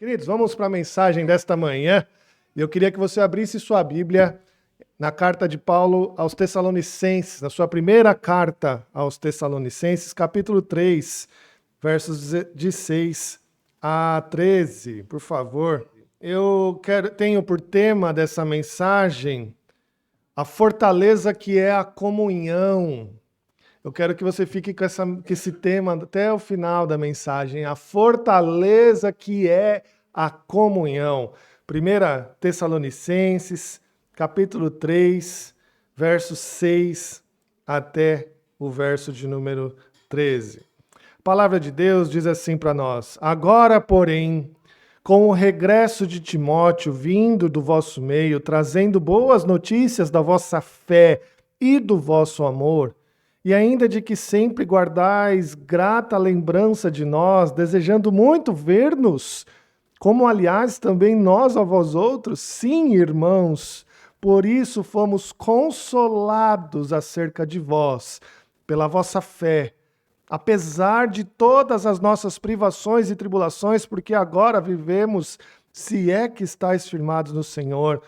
Queridos, vamos para a mensagem desta manhã. Eu queria que você abrisse sua Bíblia na carta de Paulo aos Tessalonicenses, na sua primeira carta aos Tessalonicenses, capítulo 3, versos de 6 a 13, por favor. Tenho por tema dessa mensagem a fortaleza que é a comunhão. Eu quero que você fique com esse tema até o final da mensagem. A fortaleza que é a comunhão. 1 Tessalonicenses, capítulo 3, versos 6 até o verso de número 13. A palavra de Deus diz assim para nós: Agora, porém, com o regresso de Timóteo vindo do vosso meio, trazendo boas notícias da vossa fé e do vosso amor, e ainda de que sempre guardais grata lembrança de nós, desejando muito ver-nos, como aliás também nós a vós outros, sim, irmãos, por isso fomos consolados acerca de vós, pela vossa fé, apesar de todas as nossas privações e tribulações, porque agora vivemos, se é que estáis firmados no Senhor.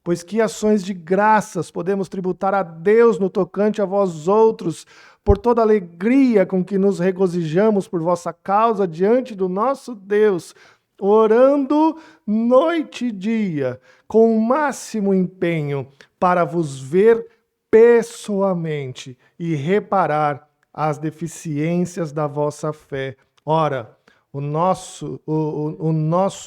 Pois que ações de graças podemos tributar a Deus no tocante a vós outros, por toda a alegria com que nos regozijamos por vossa causa diante do nosso Deus, orando noite e dia, com o máximo empenho, para vos ver pessoalmente e reparar as deficiências da vossa fé. Ora, o nosso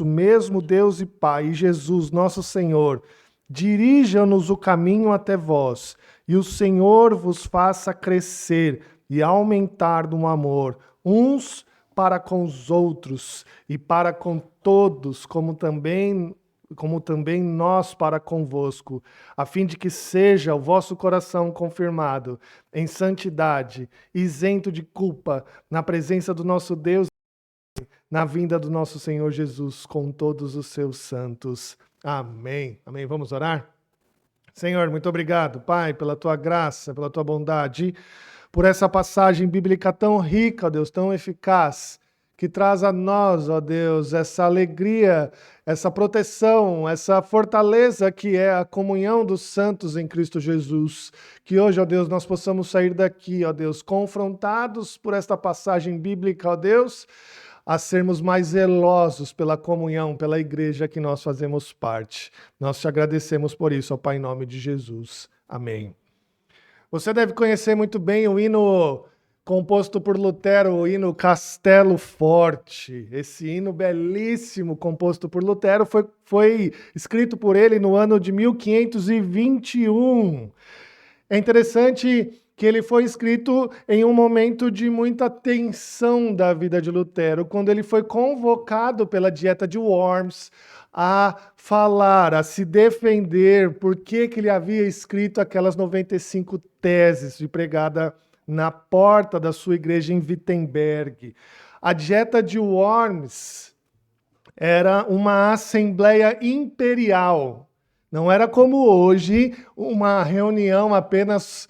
mesmo Deus e Pai, Jesus, nosso Senhor, dirija-nos o caminho até vós, e o Senhor vos faça crescer e aumentar no amor, uns para com os outros e para com todos, como também nós para convosco, a fim de que seja o vosso coração confirmado em santidade, isento de culpa, na presença do nosso Deus, na vinda do nosso Senhor Jesus com todos os seus santos. Amém. Amém. Vamos orar? Senhor, muito obrigado, Pai, pela tua graça, pela tua bondade, por essa passagem bíblica tão rica, ó Deus, tão eficaz, que traz a nós, ó Deus, essa alegria, essa proteção, essa fortaleza que é a comunhão dos santos em Cristo Jesus. Que hoje, ó Deus, nós possamos sair daqui, ó Deus, confrontados por esta passagem bíblica, ó Deus, a sermos mais zelosos pela comunhão, pela igreja que nós fazemos parte. Nós te agradecemos por isso, ó Pai, em nome de Jesus. Amém. Você deve conhecer muito bem o hino composto por Lutero, o hino Castelo Forte. Esse hino belíssimo composto por Lutero foi escrito por ele no ano de 1521. É interessante que ele foi escrito em um momento de muita tensão da vida de Lutero, quando ele foi convocado pela Dieta de Worms a falar, a se defender por que ele havia escrito aquelas 95 teses de pregada na porta da sua igreja em Wittenberg. A Dieta de Worms era uma assembleia imperial. Não era como hoje, uma reunião apenas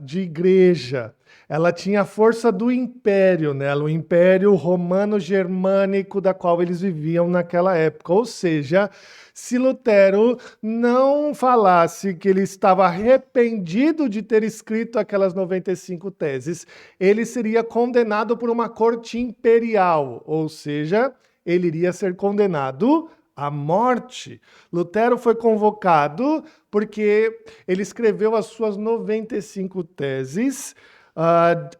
de igreja. Ela tinha a força do império nela, o império romano-germânico da qual eles viviam naquela época. Ou seja, se Lutero não falasse que ele estava arrependido de ter escrito aquelas 95 teses, ele seria condenado por uma corte imperial, ou seja, ele iria ser condenado à morte. Lutero foi convocado porque ele escreveu as suas 95 teses,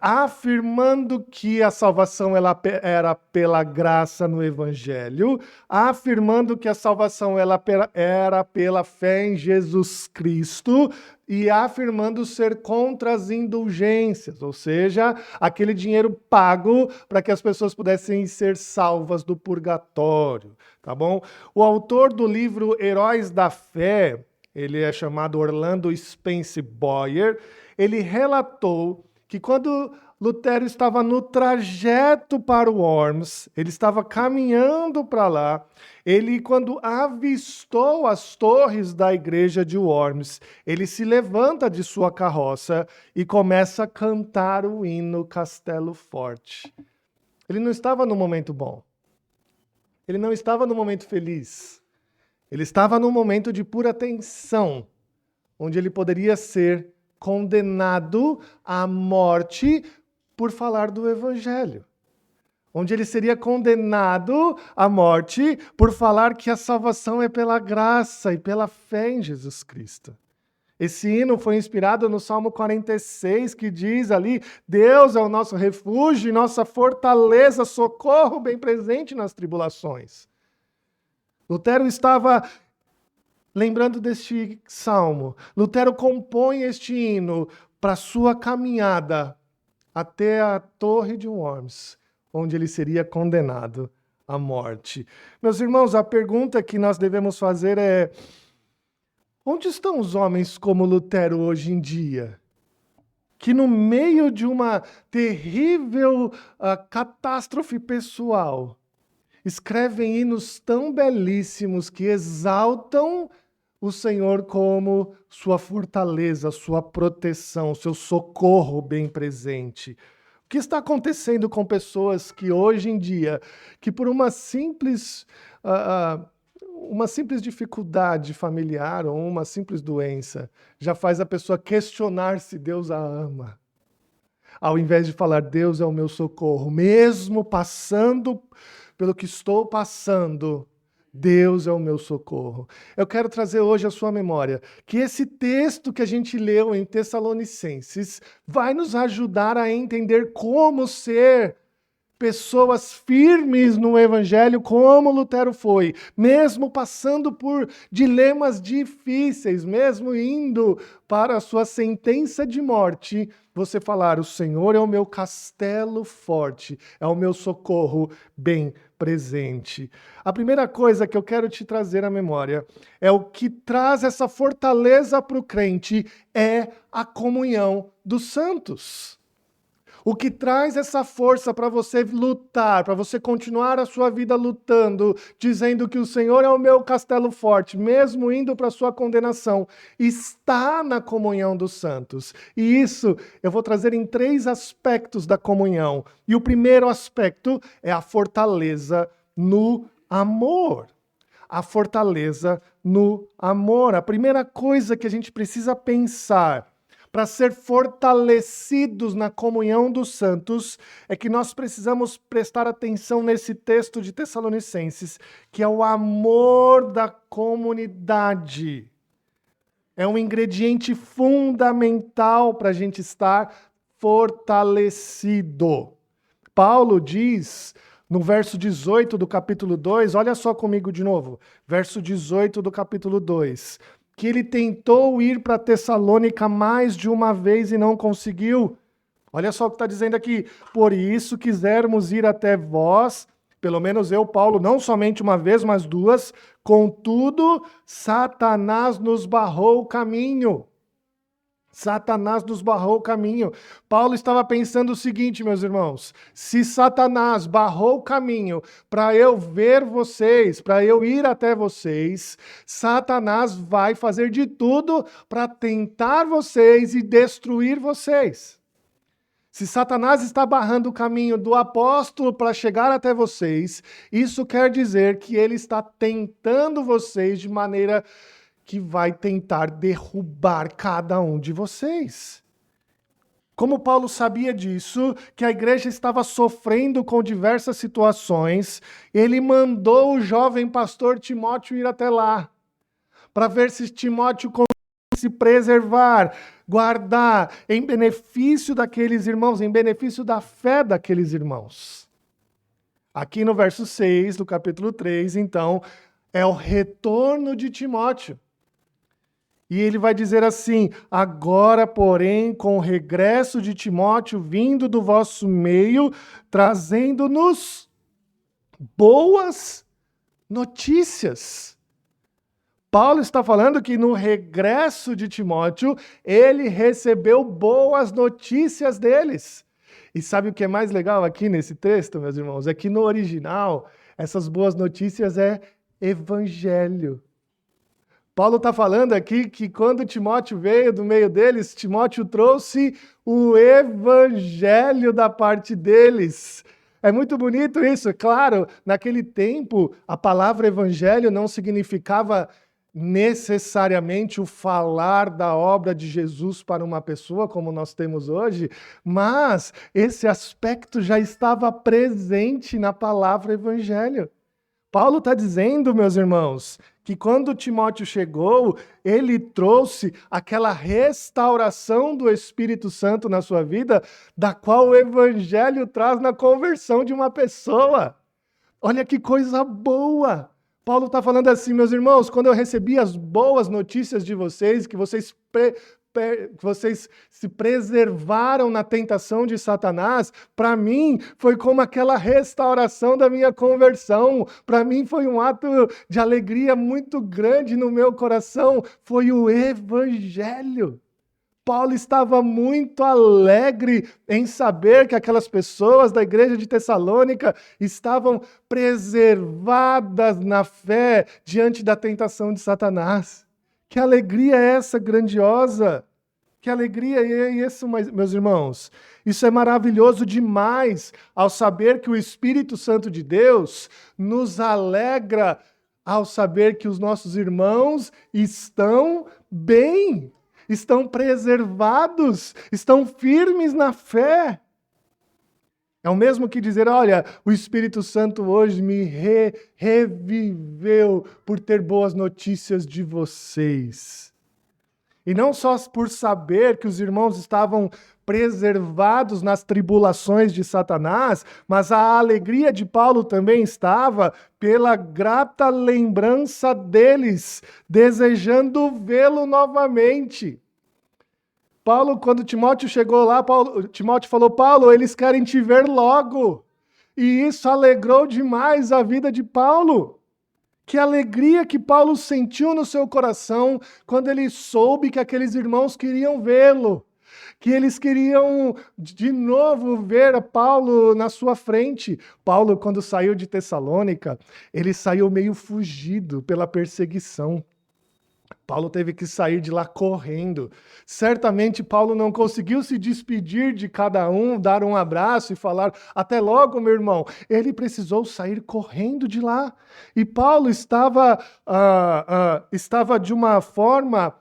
afirmando que a salvação era pela graça no Evangelho, afirmando que a salvação era pela fé em Jesus Cristo e afirmando ser contra as indulgências, ou seja, aquele dinheiro pago para que as pessoas pudessem ser salvas do purgatório, tá bom? O autor do livro Heróis da Fé, ele é chamado Orlando Spence Boyer, ele relatou que quando Lutero estava no trajeto para o Worms, ele estava caminhando para lá, ele, quando avistou as torres da igreja de Worms, ele se levanta de sua carroça e começa a cantar o hino Castelo Forte. Ele não estava num momento bom. Ele não estava no momento feliz. Ele estava num momento de pura tensão, onde ele poderia ser condenado à morte por falar do Evangelho. Onde ele seria condenado à morte por falar que a salvação é pela graça e pela fé em Jesus Cristo. Esse hino foi inspirado no Salmo 46, que diz ali: Deus é o nosso refúgio e nossa fortaleza, socorro bem presente nas tribulações. Lutero estava lembrando deste salmo. Lutero compõe este hino para sua caminhada até a Torre de Worms, onde ele seria condenado à morte. Meus irmãos, a pergunta que nós devemos fazer é: onde estão os homens como Lutero hoje em dia? Que no meio de uma terrível catástrofe pessoal, escrevem hinos tão belíssimos que exaltam o Senhor como sua fortaleza, sua proteção, seu socorro bem presente. O que está acontecendo com pessoas que hoje em dia, que por uma simples dificuldade familiar ou uma simples doença, já faz a pessoa questionar se Deus a ama? Ao invés de falar, Deus é o meu socorro, mesmo passando pelo que estou passando, Deus é o meu socorro. Eu quero trazer hoje à sua memória que esse texto que a gente leu em Tessalonicenses vai nos ajudar a entender como ser pessoas firmes no Evangelho, como Lutero foi, mesmo passando por dilemas difíceis, mesmo indo para a sua sentença de morte, você falar, o Senhor é o meu castelo forte, é o meu socorro bem presente. A primeira coisa que eu quero te trazer à memória é o que traz essa fortaleza para o crente é a comunhão dos santos. O que traz essa força para você lutar, para você continuar a sua vida lutando, dizendo que o Senhor é o meu castelo forte, mesmo indo para a sua condenação, está na comunhão dos santos. E isso eu vou trazer em 3 aspectos da comunhão. E o primeiro aspecto é a fortaleza no amor. A fortaleza no amor. A primeira coisa que a gente precisa pensar para ser fortalecidos na comunhão dos santos, é que nós precisamos prestar atenção nesse texto de Tessalonicenses, que é o amor da comunidade. É um ingrediente fundamental para a gente estar fortalecido. Paulo diz, no verso 18 do capítulo 2, olha só comigo de novo, verso 18 do capítulo 2, que ele tentou ir para Tessalônica mais de uma vez e não conseguiu. Olha só o que está dizendo aqui. Por isso quisermos ir até vós, pelo menos eu, Paulo, não somente uma vez, mas 2, contudo, Satanás nos barrou o caminho. Satanás nos barrou o caminho. Paulo estava pensando o seguinte, meus irmãos: se Satanás barrou o caminho para eu ver vocês, para eu ir até vocês, Satanás vai fazer de tudo para tentar vocês e destruir vocês. Se Satanás está barrando o caminho do apóstolo para chegar até vocês, isso quer dizer que ele está tentando vocês de maneira que vai tentar derrubar cada um de vocês. Como Paulo sabia disso, que a igreja estava sofrendo com diversas situações, ele mandou o jovem pastor Timóteo ir até lá, para ver se Timóteo conseguia se preservar, guardar, em benefício daqueles irmãos, em benefício da fé daqueles irmãos. Aqui no verso 6 do capítulo 3, então, é o retorno de Timóteo. E ele vai dizer assim: agora, porém, com o regresso de Timóteo, vindo do vosso meio, trazendo-nos boas notícias. Paulo está falando que no regresso de Timóteo, ele recebeu boas notícias deles. E sabe o que é mais legal aqui nesse texto, meus irmãos? É que no original, essas boas notícias é evangelho. Paulo está falando aqui que quando Timóteo veio do meio deles, Timóteo trouxe o evangelho da parte deles. É muito bonito isso. Claro, naquele tempo, a palavra evangelho não significava necessariamente o falar da obra de Jesus para uma pessoa, como nós temos hoje, mas esse aspecto já estava presente na palavra evangelho. Paulo está dizendo, meus irmãos, que quando Timóteo chegou, ele trouxe aquela restauração do Espírito Santo na sua vida, da qual o Evangelho traz na conversão de uma pessoa. Olha que coisa boa! Paulo está falando assim, meus irmãos, quando eu recebi as boas notícias de vocês, que vocês se preservaram na tentação de Satanás, para mim foi como aquela restauração da minha conversão. Para mim foi um ato de alegria muito grande no meu coração. Foi o Evangelho. Paulo estava muito alegre em saber que aquelas pessoas da igreja de Tessalônica estavam preservadas na fé diante da tentação de Satanás. Que alegria é essa grandiosa? Que alegria é isso, meus irmãos? Isso é maravilhoso demais ao saber que o Espírito Santo de Deus nos alegra ao saber que os nossos irmãos estão bem, estão preservados, estão firmes na fé. É o mesmo que dizer, olha, o Espírito Santo hoje me reviveu por ter boas notícias de vocês. E não só por saber que os irmãos estavam preservados nas tribulações de Satanás, mas a alegria de Paulo também estava pela grata lembrança deles, desejando vê-lo novamente. Paulo, quando Timóteo chegou lá, Timóteo falou, Paulo, eles querem te ver logo. E isso alegrou demais a vida de Paulo. Que alegria que Paulo sentiu no seu coração quando ele soube que aqueles irmãos queriam vê-lo. Que eles queriam de novo ver Paulo na sua frente. Paulo, quando saiu de Tessalônica, ele saiu meio fugido pela perseguição. Paulo teve que sair de lá correndo. Certamente Paulo não conseguiu se despedir de cada um, dar um abraço e falar, até logo, meu irmão. Ele precisou sair correndo de lá. E Paulo estava de uma forma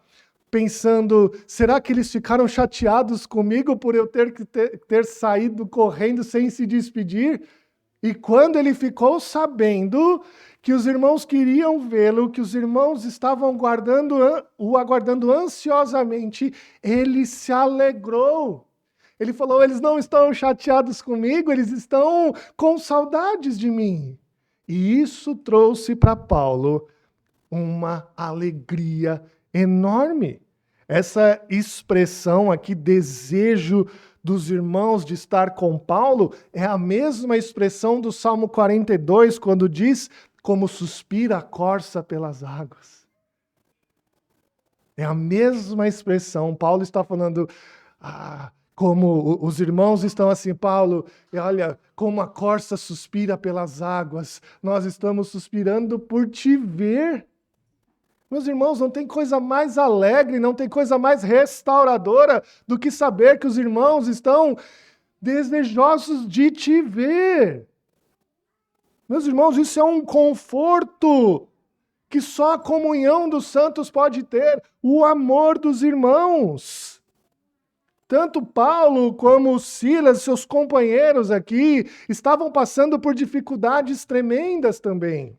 pensando, será que eles ficaram chateados comigo por eu ter saído correndo sem se despedir? E quando ele ficou sabendo que os irmãos queriam vê-lo, que os irmãos estavam o aguardando ansiosamente, ele se alegrou. Ele falou, eles não estão chateados comigo, eles estão com saudades de mim. E isso trouxe para Paulo uma alegria enorme. Essa expressão aqui, desejo dos irmãos de estar com Paulo, é a mesma expressão do Salmo 42, quando diz, como suspira a corça pelas águas. É a mesma expressão. Paulo está falando, como os irmãos estão assim, Paulo, olha, como a corça suspira pelas águas, nós estamos suspirando por te ver. Meus irmãos, não tem coisa mais alegre, não tem coisa mais restauradora do que saber que os irmãos estão desejosos de te ver. Meus irmãos, isso é um conforto que só a comunhão dos santos pode ter, o amor dos irmãos. Tanto Paulo como Silas, seus companheiros aqui, estavam passando por dificuldades tremendas também.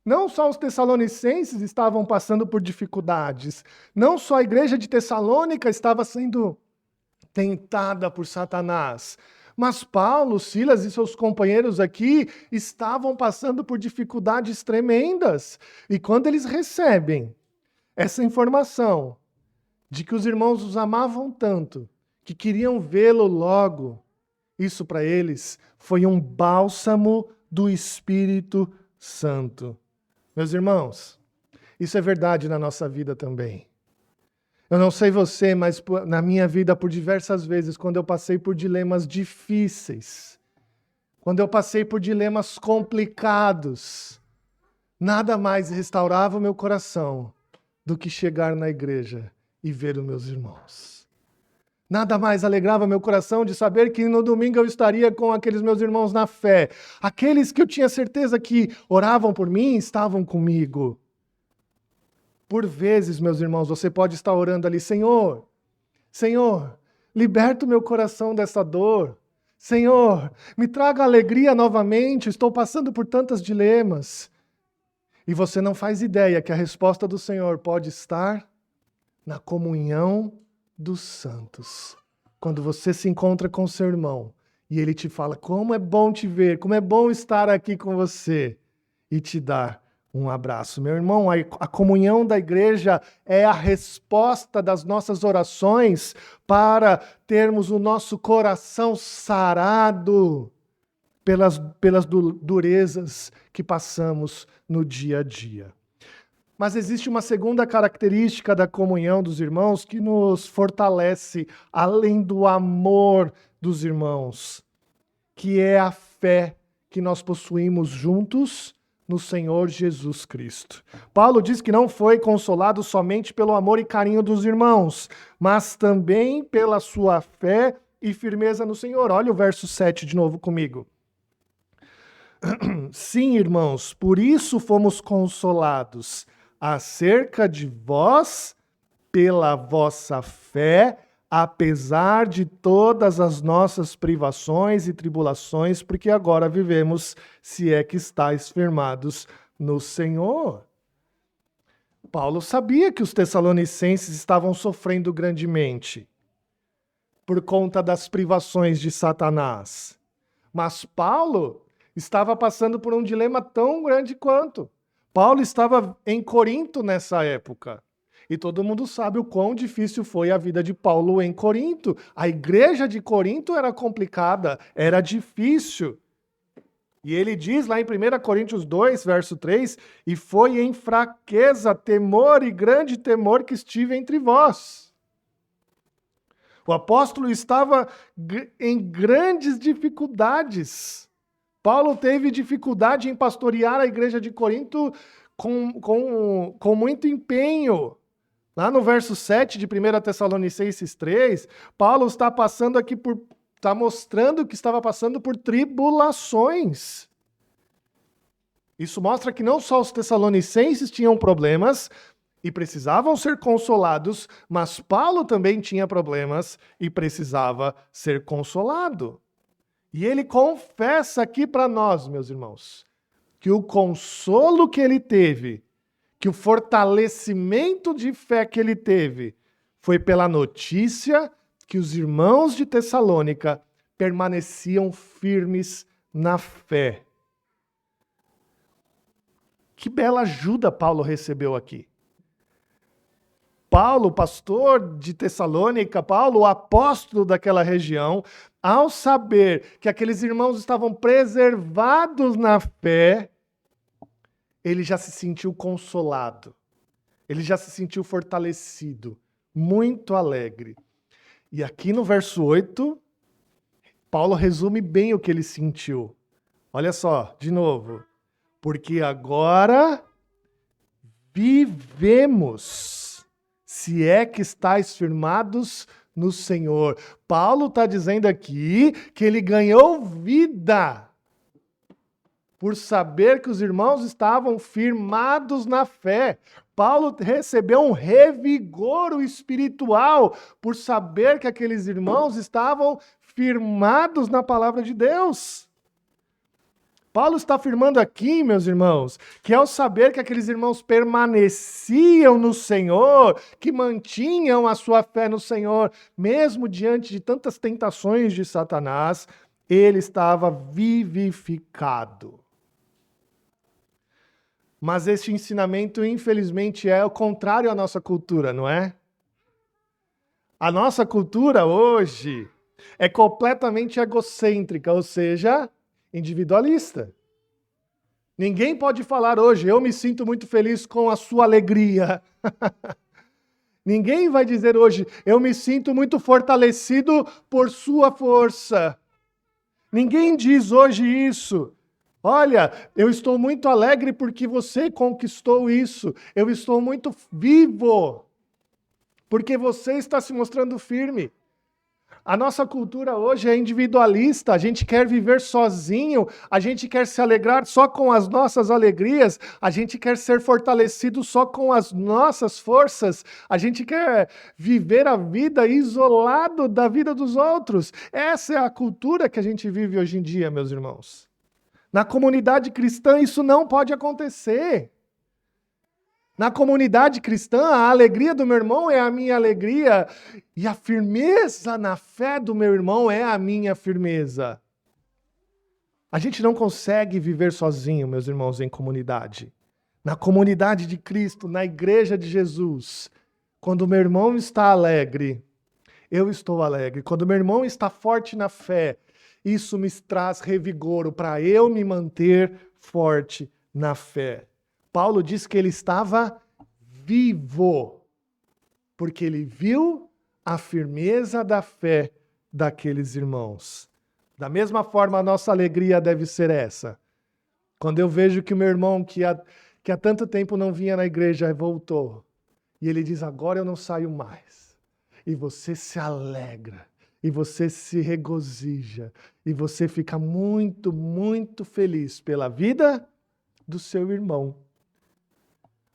Não só os tessalonicenses estavam passando por dificuldades, não só a igreja de Tessalônica estava sendo tentada por Satanás, mas Paulo, Silas e seus companheiros aqui estavam passando por dificuldades tremendas. E quando eles recebem essa informação de que os irmãos os amavam tanto, que queriam vê-lo logo, isso para eles foi um bálsamo do Espírito Santo. Meus irmãos, isso é verdade na nossa vida também. Eu não sei você, mas na minha vida, por diversas vezes, quando eu passei por dilemas difíceis, quando eu passei por dilemas complicados, nada mais restaurava o meu coração do que chegar na igreja e ver os meus irmãos. Nada mais alegrava meu coração de saber que no domingo eu estaria com aqueles meus irmãos na fé. Aqueles que eu tinha certeza que oravam por mim estavam comigo. Por vezes, meus irmãos, você pode estar orando ali, Senhor, liberta o meu coração dessa dor. Senhor, me traga alegria novamente, estou passando por tantos dilemas. E você não faz ideia que a resposta do Senhor pode estar na comunhão dos santos. Quando você se encontra com seu irmão e ele te fala como é bom te ver, como é bom estar aqui com você e te dar um abraço. Meu irmão, a comunhão da igreja é a resposta das nossas orações para termos o nosso coração sarado pelas durezas que passamos no dia a dia. Mas existe uma segunda característica da comunhão dos irmãos que nos fortalece, além do amor dos irmãos, que é a fé que nós possuímos juntos no Senhor Jesus Cristo. Paulo diz que não foi consolado somente pelo amor e carinho dos irmãos, mas também pela sua fé e firmeza no Senhor. Olha o verso 7 de novo comigo. Sim, irmãos, por isso fomos consolados acerca de vós pela vossa fé, apesar de todas as nossas privações e tribulações, porque agora vivemos, se é que estáis firmados no Senhor. Paulo sabia que os tessalonicenses estavam sofrendo grandemente por conta das privações de Satanás. Mas Paulo estava passando por um dilema tão grande quanto. Paulo estava em Corinto nessa época. E todo mundo sabe o quão difícil foi a vida de Paulo em Corinto. A igreja de Corinto era complicada, era difícil. E ele diz lá em 1 Coríntios 2, verso 3, e foi em fraqueza, temor e grande temor que estive entre vós. O apóstolo estava em grandes dificuldades. Paulo teve dificuldade em pastorear a igreja de Corinto com muito empenho. Lá no verso 7 de 1 Tessalonicenses 3, Paulo está mostrando que estava passando por tribulações. Isso mostra que não só os tessalonicenses tinham problemas e precisavam ser consolados, mas Paulo também tinha problemas e precisava ser consolado. E ele confessa aqui para nós, meus irmãos, que o consolo que ele teve, que o fortalecimento de fé que ele teve, foi pela notícia que os irmãos de Tessalônica permaneciam firmes na fé. Que bela ajuda Paulo recebeu aqui. Paulo, pastor de Tessalônica, Paulo, o apóstolo daquela região, ao saber que aqueles irmãos estavam preservados na fé, ele já se sentiu consolado, ele já se sentiu fortalecido, muito alegre. E aqui no verso 8, Paulo resume bem o que ele sentiu. Olha só, de novo. Porque agora vivemos, se é que estáis firmados no Senhor. Paulo está dizendo aqui que ele ganhou vida por saber que os irmãos estavam firmados na fé. Paulo recebeu um revigoro espiritual por saber que aqueles irmãos estavam firmados na palavra de Deus. Paulo está afirmando aqui, meus irmãos, que ao saber que aqueles irmãos permaneciam no Senhor, que mantinham a sua fé no Senhor, mesmo diante de tantas tentações de Satanás, ele estava vivificado. Mas este ensinamento, infelizmente, é o contrário à nossa cultura, não é? A nossa cultura hoje é completamente egocêntrica, ou seja, individualista. Ninguém pode falar hoje, eu me sinto muito feliz com a sua alegria. Ninguém vai dizer hoje, eu me sinto muito fortalecido por sua força. Ninguém diz hoje isso. Olha, eu estou muito alegre porque você conquistou isso. Eu estou muito vivo porque você está se mostrando firme. A nossa cultura hoje é individualista, a gente quer viver sozinho, a gente quer se alegrar só com as nossas alegrias, a gente quer ser fortalecido só com as nossas forças, a gente quer viver a vida isolado da vida dos outros. Essa é a cultura que a gente vive hoje em dia, meus irmãos. Na comunidade cristã isso não pode acontecer. Na comunidade cristã, a alegria do meu irmão é a minha alegria e a firmeza na fé do meu irmão é a minha firmeza. A gente não consegue viver sozinho, meus irmãos, em comunidade. Na comunidade de Cristo, na igreja de Jesus, quando o meu irmão está alegre, eu estou alegre. Quando o meu irmão está forte na fé, isso me traz revigoro para eu me manter forte na fé. Paulo diz que ele estava vivo, porque ele viu a firmeza da fé daqueles irmãos. Da mesma forma, a nossa alegria deve ser essa. Quando eu vejo que o meu irmão, que há tanto tempo não vinha na igreja, voltou, e ele diz, agora eu não saio mais. E você se alegra, e você se regozija, e você fica muito, muito feliz pela vida do seu irmão.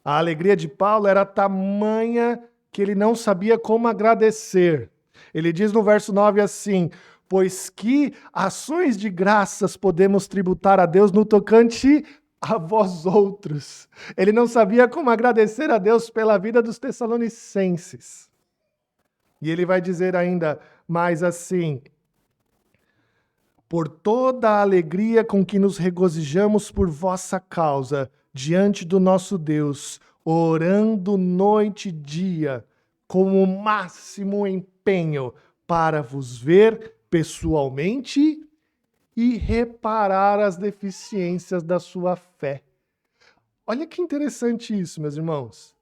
A alegria de Paulo era tamanha que ele não sabia como agradecer. Ele diz no verso 9 assim, pois que ações de graças podemos tributar a Deus no tocante a vós outros. Ele não sabia como agradecer a Deus pela vida dos Tessalonicenses. E ele vai dizer ainda mais assim, por toda a alegria com que nos regozijamos por vossa causa, diante do nosso Deus, orando noite e dia, com o máximo empenho para vos ver pessoalmente e reparar as deficiências da sua fé. Olha que interessante isso, meus irmãos.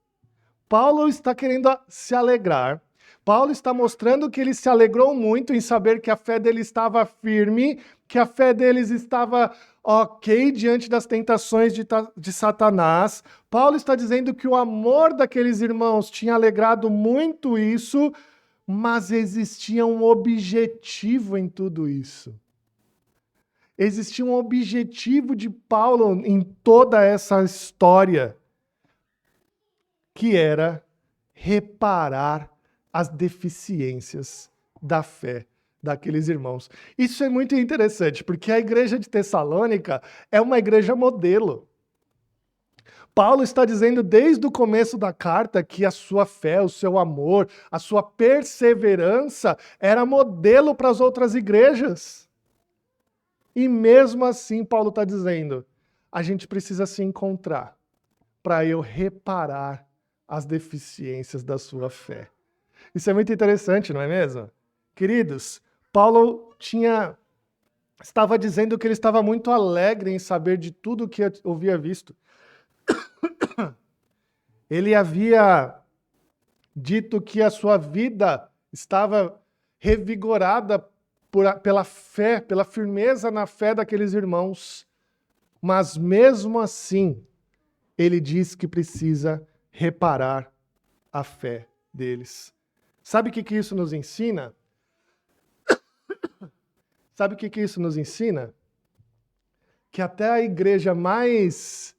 Paulo está querendo se alegrar. Paulo está mostrando que ele se alegrou muito em saber que a fé dele estava firme, que a fé deles estava ok diante das tentações de Satanás. Paulo está dizendo que o amor daqueles irmãos tinha alegrado muito isso, mas existia um objetivo em tudo isso. Existia um objetivo de Paulo em toda essa história, que era reparar as deficiências da fé daqueles irmãos. Isso é muito interessante, porque a igreja de Tessalônica é uma igreja modelo. Paulo está dizendo desde o começo da carta que a sua fé, o seu amor, a sua perseverança era modelo para as outras igrejas. E mesmo assim, Paulo está dizendo, a gente precisa se encontrar para eu reparar as deficiências da sua fé. Isso é muito interessante, não é mesmo? Queridos, Paulo estava dizendo que ele estava muito alegre em saber de tudo o que havia visto. Ele havia dito que a sua vida estava revigorada pela fé, pela firmeza na fé daqueles irmãos. Mas mesmo assim, ele diz que precisa reparar a fé deles. Sabe o que isso nos ensina? Sabe o que isso nos ensina? Que até a igreja mais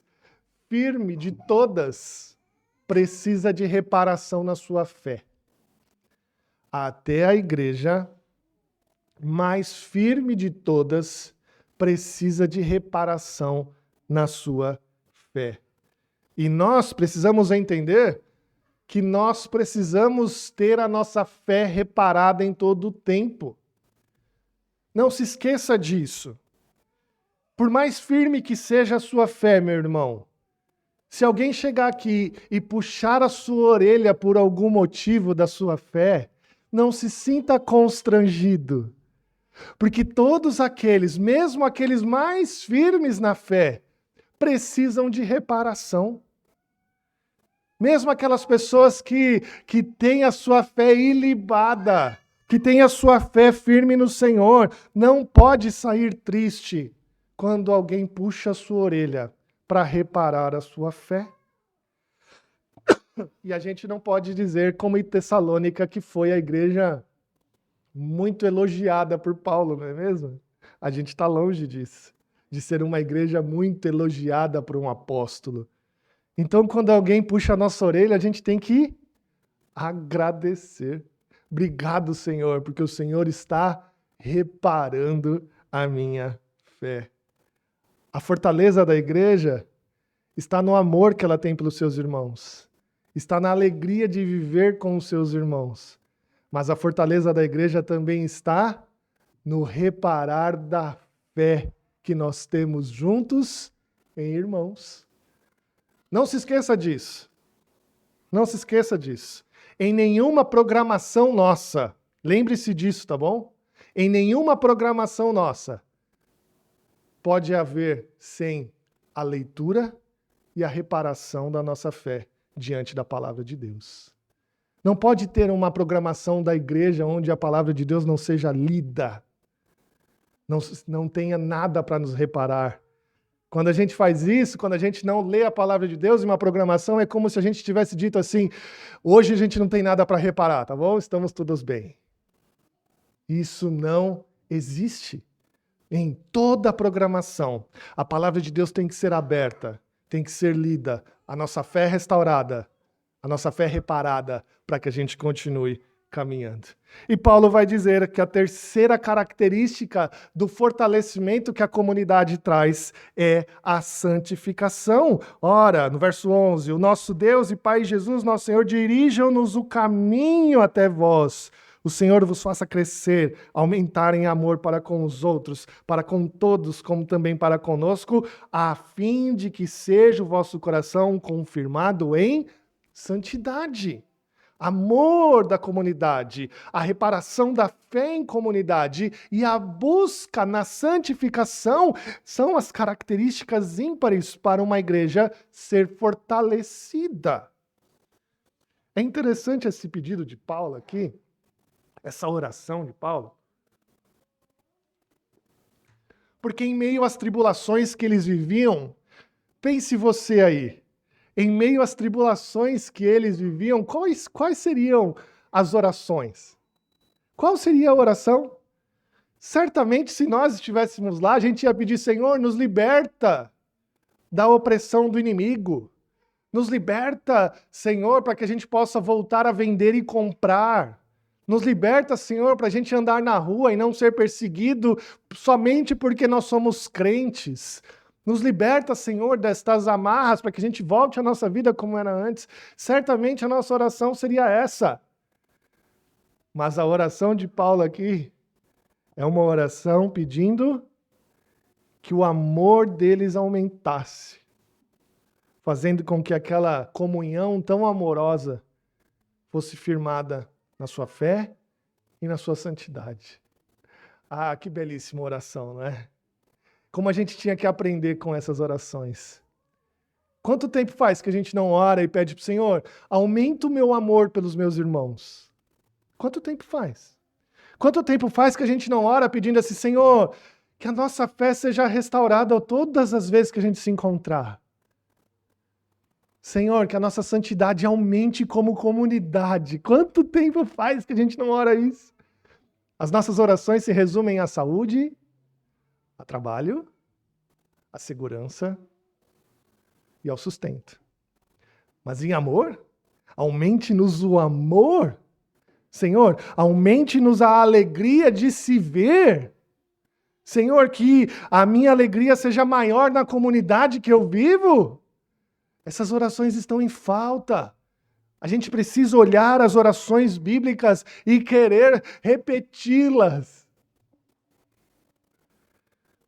firme de todas precisa de reparação na sua fé. Até a igreja mais firme de todas precisa de reparação na sua fé. E nós precisamos entender que nós precisamos ter a nossa fé reparada em todo o tempo. Não se esqueça disso. Por mais firme que seja a sua fé, meu irmão, se alguém chegar aqui e puxar a sua orelha por algum motivo da sua fé, não se sinta constrangido. Porque todos aqueles, mesmo aqueles mais firmes na fé, precisam de reparação. Mesmo aquelas pessoas que têm a sua fé ilibada, que têm a sua fé firme no Senhor, não pode sair triste quando alguém puxa a sua orelha para reparar a sua fé. E a gente não pode dizer como em Tessalônica, que foi a igreja muito elogiada por Paulo, não é mesmo? A gente está longe disso, de ser uma igreja muito elogiada por um apóstolo. Então, quando alguém puxa a nossa orelha, a gente tem que agradecer. Obrigado, Senhor, porque o Senhor está reparando a minha fé. A fortaleza da igreja está no amor que ela tem pelos seus irmãos. Está na alegria de viver com os seus irmãos. Mas a fortaleza da igreja também está no reparar da fé que nós temos juntos em irmãos. Não se esqueça disso. Não se esqueça disso. Em nenhuma programação nossa, lembre-se disso, tá bom? Em nenhuma programação nossa pode haver sem a leitura e a reparação da nossa fé diante da palavra de Deus. Não pode ter uma programação da igreja onde a palavra de Deus não seja lida, não tenha nada para nos reparar. Quando a gente faz isso, quando a gente não lê a palavra de Deus em uma programação, é como se a gente tivesse dito assim, hoje a gente não tem nada para reparar, tá bom? Estamos todos bem. Isso não existe. Em toda a programação, a palavra de Deus tem que ser aberta, tem que ser lida, a nossa fé restaurada, a nossa fé reparada, para que a gente continue caminhando. E Paulo vai dizer que a terceira característica do fortalecimento que a comunidade traz é a santificação. Ora, no verso 11, o nosso Deus e Pai Jesus, nosso Senhor, dirijam-nos o caminho até vós. O Senhor vos faça crescer, aumentar em amor para com os outros, para com todos, como também para conosco, a fim de que seja o vosso coração confirmado em santidade. Amor da comunidade, a reparação da fé em comunidade e a busca na santificação são as características ímpares para uma igreja ser fortalecida. É interessante esse pedido de Paulo aqui, essa oração de Paulo, porque em meio às tribulações que eles viviam, pense você aí, em meio às tribulações que eles viviam, quais seriam as orações? Qual seria a oração? Certamente, se nós estivéssemos lá, a gente ia pedir, Senhor, nos liberta da opressão do inimigo. Nos liberta, Senhor, para que a gente possa voltar a vender e comprar. Nos liberta, Senhor, para a gente andar na rua e não ser perseguido somente porque nós somos crentes. Nos liberta, Senhor, destas amarras para que a gente volte à nossa vida como era antes. Certamente a nossa oração seria essa. Mas a oração de Paulo aqui é uma oração pedindo que o amor deles aumentasse, fazendo com que aquela comunhão tão amorosa fosse firmada na sua fé e na sua santidade. Ah, que belíssima oração, não é? Como a gente tinha que aprender com essas orações. Quanto tempo faz que a gente não ora e pede para o Senhor, aumenta o meu amor pelos meus irmãos? Quanto tempo faz? Quanto tempo faz que a gente não ora pedindo assim, Senhor, que a nossa fé seja restaurada todas as vezes que a gente se encontrar? Senhor, que a nossa santidade aumente como comunidade. Quanto tempo faz que a gente não ora isso? As nossas orações se resumem à saúde, a trabalho, a segurança e ao sustento. Mas em amor, aumente-nos o amor. Senhor, aumente-nos a alegria de se ver. Senhor, que a minha alegria seja maior na comunidade que eu vivo. Essas orações estão em falta. A gente precisa olhar as orações bíblicas e querer repeti-las.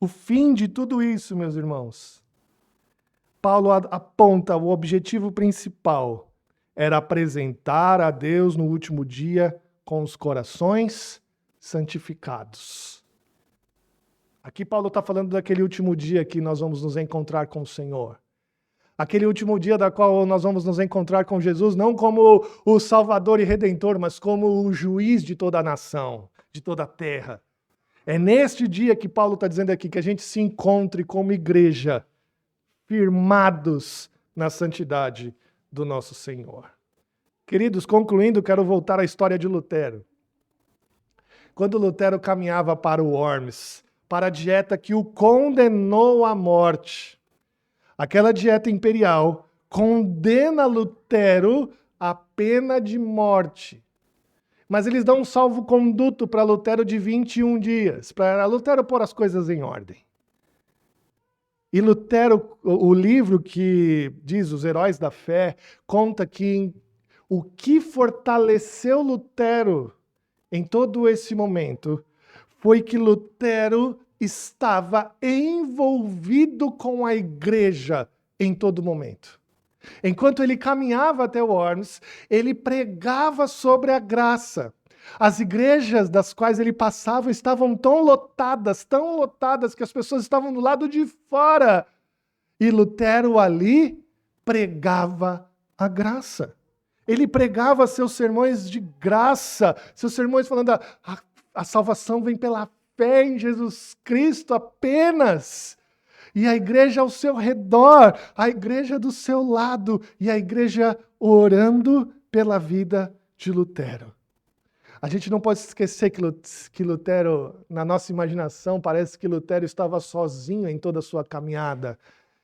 O fim de tudo isso, meus irmãos, Paulo aponta o objetivo principal. Era apresentar a Deus no último dia com os corações santificados. Aqui Paulo está falando daquele último dia que nós vamos nos encontrar com o Senhor. Aquele último dia da qual nós vamos nos encontrar com Jesus, não como o Salvador e Redentor, mas como o juiz de toda a nação, de toda a terra. É neste dia que Paulo está dizendo aqui que a gente se encontre como igreja, firmados na santidade do nosso Senhor. Queridos, concluindo, quero voltar à história de Lutero. quando Lutero caminhava para o Worms, para a dieta que o condenou à morte. Aquela dieta imperial condena Lutero à pena de morte. Mas eles dão um salvo-conduto para Lutero de 21 dias, para Lutero pôr as coisas em ordem. E Lutero, o livro que diz Os Heróis da Fé, conta que o que fortaleceu Lutero em todo esse momento foi que Lutero estava envolvido com a igreja em todo momento. Enquanto ele caminhava até Worms, ele pregava sobre a graça. As igrejas das quais ele passava estavam tão lotadas que as pessoas estavam do lado de fora. E Lutero ali pregava a graça. Ele pregava seus sermões de graça, seus sermões falando a salvação vem pela fé em Jesus Cristo apenas. E a igreja ao seu redor, a igreja do seu lado, e a igreja orando pela vida de Lutero. A gente não pode esquecer que Lutero, na nossa imaginação, parece que Lutero estava sozinho em toda a sua caminhada,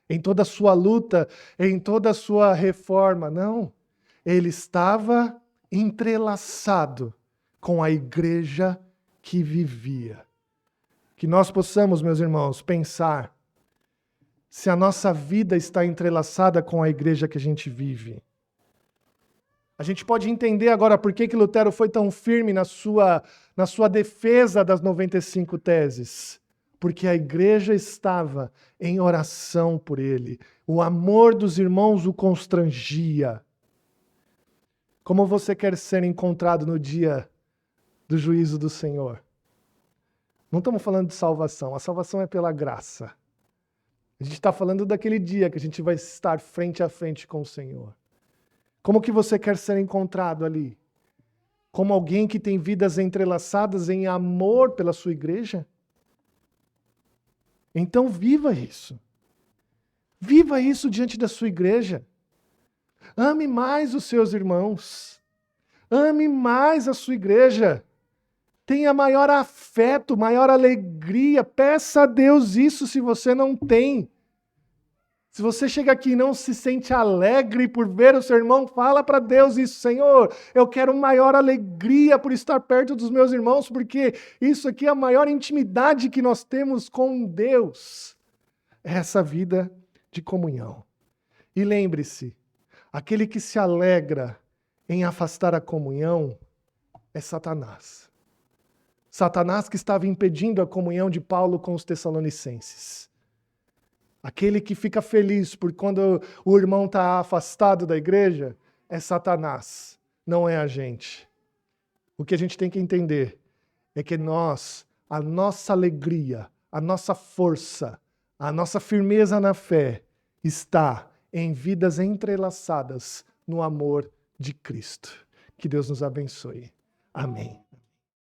em toda a sua luta, em toda a sua reforma. Não, ele estava entrelaçado com a igreja que vivia. Que nós possamos, meus irmãos, pensar se a nossa vida está entrelaçada com a igreja que a gente vive. A gente pode entender agora por que Lutero foi tão firme na sua defesa das 95 teses. Porque a igreja estava em oração por ele. O amor dos irmãos o constrangia. Como você quer ser encontrado no dia do juízo do Senhor? Não estamos falando de salvação. A salvação é pela graça. A gente está falando daquele dia que a gente vai estar frente a frente com o Senhor. Como que você quer ser encontrado ali? Como alguém que tem vidas entrelaçadas em amor pela sua igreja? Então viva isso. Viva isso diante da sua igreja. Ame mais os seus irmãos. Ame mais a sua igreja. Tenha maior afeto, maior alegria. Peça a Deus isso se você não tem. Se você chega aqui e não se sente alegre por ver o seu irmão, fala para Deus isso. Senhor, eu quero maior alegria por estar perto dos meus irmãos, porque isso aqui é a maior intimidade que nós temos com Deus. É essa vida de comunhão. E lembre-se, aquele que se alegra em afastar a comunhão é Satanás. Satanás que estava impedindo a comunhão de Paulo com os Tessalonicenses. Aquele que fica feliz por quando o irmão está afastado da igreja é Satanás, não é a gente. O que a gente tem que entender é que a nossa alegria, a nossa força, a nossa firmeza na fé está em vidas entrelaçadas no amor de Cristo. Que Deus nos abençoe. Amém.